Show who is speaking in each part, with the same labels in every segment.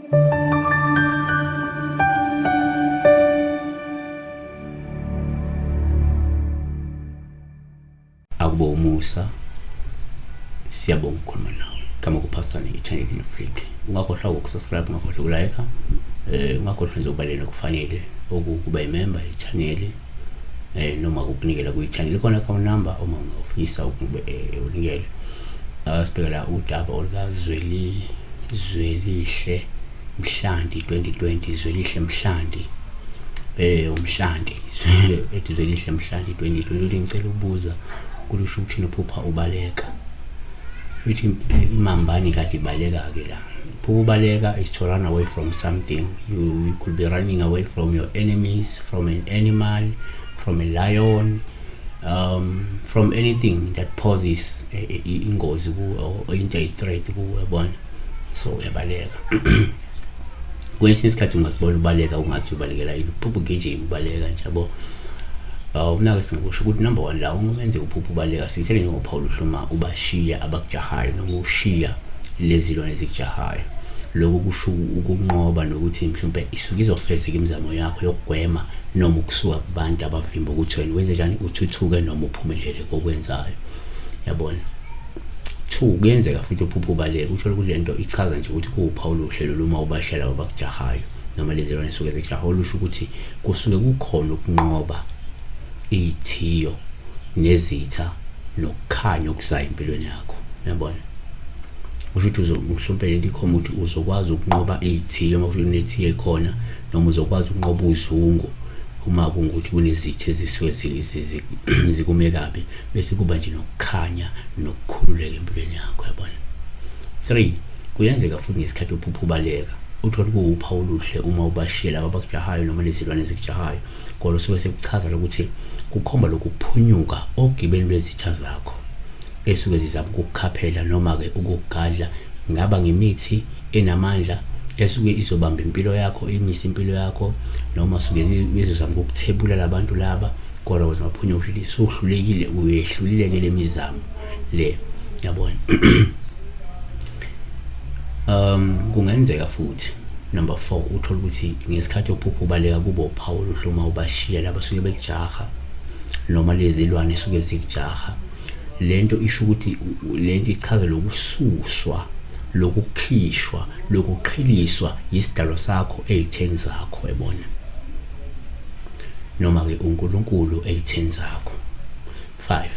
Speaker 1: Akubo umusa, siyabonga ukukhuluma nawe. Kama kuphasana i-channel Freak. Ungakhohlwa ukusubscribe, ungakhohlwa ukulike. Ungakhohlwa nje ukubalena kufanele ukuba imember ye-channel. Noma ukunikela kwi-channel khona account number uma ungafisa ukunikela. Sibhekela udaba olukazweli Zwelihle Mhlanti 2020 Zwelihle Mhlanti. Umhlanti ethi Zwelihle Mhlanti 2020 uthi ngicela ukubuza kulisho ukuthi uphupha ubaleka. Uthi imambani kade ibaleka ke la. Ubaleka is to run away from something. You could be running away from your enemies, from an animal, from a lion, from anything that poses ingozi or into a threat kuwe. So uyabaleka. Kwesinye isikhathi ungasibona ubaleka ungathi ubalekela yini. Uphupha ugijima ubaleka nje yabo. Unake singisho ukuthi number 1 la ungenze uphupha ubaleka sithele ngoPaul Hluma ubashiya abakujahayo noma ushiya lezilwane ezikujahayo. Lokho kusho ukunqoba nokuthi mhlawumbe isuke izofezeka imizamo yakho yokugwema noma ukusuka kubantu abavimba ukuthi wena wenze njani uthuthuke noma uphumelele kokwenzayo. Yabona. 2 kuyenzeka futhi uphupha ubaleka uthola ukuthi lento ichaza nje ukuthi kuwuPaul uhlelo luma ubashela abakujahayo noma lezilwane esuke ezikujahayo lusho ukuthi kusuke kukhona ukunqoba ithiyo nezitha nokukhanya okuzayo empilweni yakho. Yabona. Usho ukuthi mhlawumbe lento ikhoma ukuthi uzokwazi ukunqoba ithiyo uma kunethiyo ekhona noma uzokwazi ukunqoba uzungu uma kungukuthi kunezithe ezisuke zikume kabi bese kuba nje nokukhanya nokukhululeka empilweni yakho. Yabona. 3 kuyenzeka futhi ngesikhathi uphupha ubaleka uthola kuwuPaul uhle uma ubashiyela abakujahayo noma lezilwane ezikujahayo kodwa suke sekuchaza ukuthi kukhomba lokuphunyuka ogibeni lwezitha zakho esuke zizama ukukhaphela noma ke ukugadla ngaba ngemithi enamandla esuke izobamba impilo yakho imisa impilo yakho noma suke bezozama ukuthebula labantu laba kodwa wena waphunyuka ukuthi sohlulekile uyehlulile ngele mizamo le. Yabona. Kungenzeka futhi number 4 uthola ukuthi ngesikhathi uphupha ubaleka kubo uPaul Hluma ubashiya laba suke bekujaha noma lezilwane esuke zikujaha. Lento isho ukuthi lento ichaza lokususwa lokukhishwa lokuqhiliswa isidalwa sakho ezitheni zakho. Yabona. Noma ke uNkulunkulu ezitheni zakho. 5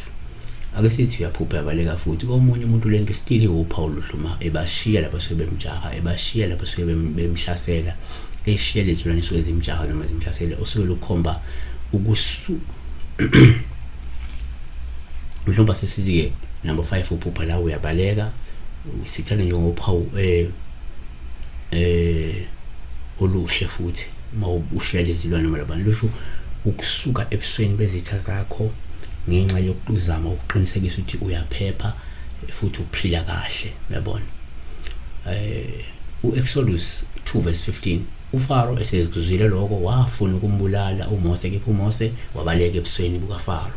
Speaker 1: ake sithi uyaphupha yabaleka futhi omunye umuntu lento still uPaul Hluma ebashiya lapha suke bemjaha ebashiya lapha suke bemhlasela eshiya lezilwane suke zimjaha noma zimhlasela osuke lokhomba mhlawumbe sesithi ke number 5 uphupha la uyabaleka sithanda nje ngoPaul oluhle futhi uma ushiya lezilwane noma labantu lusho ukusuka ebusweni bezitha zakho ngenxa yokuzama ukuqinisekisa ukuthi uyaphepha futhi uphila kahle. Yabona. uExodus 2:15 uFaro esekuzwile lokho wafuna ukumbulala uMose kepha uMose wabaleka ebusweni bukaFaro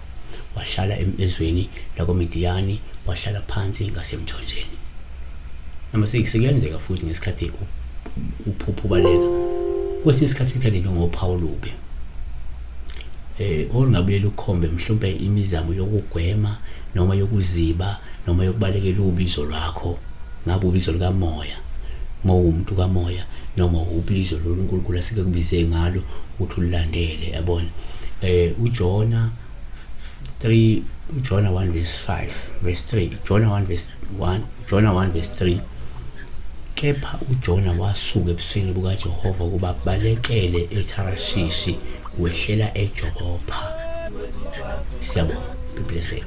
Speaker 1: wahlala ezweni lakoMidiyani wahlala phansi ngasemthonjeni. Noma sekuyenzeka futhi ngesikhathi uphupha ubaleka kwesinye isikhathi sithande njengoPaul ube olungabuyela ukhombe mhlawumbe imizamo yokugwema noma yokuziba noma yokubalekela ubizo lwakho ngabe ubizo likamoya uma umuntu kamoya noma ubizo loNkulunkulu asike kubize ngalo ukuthi ulandele. Yabona. uJona 1:5 verse 3 Jona 1:3 kepha uJona wasuka ebusweni bukaJehova kuba balekele eTharshishi wehlela eJopha. Siyabonga. Be blessed.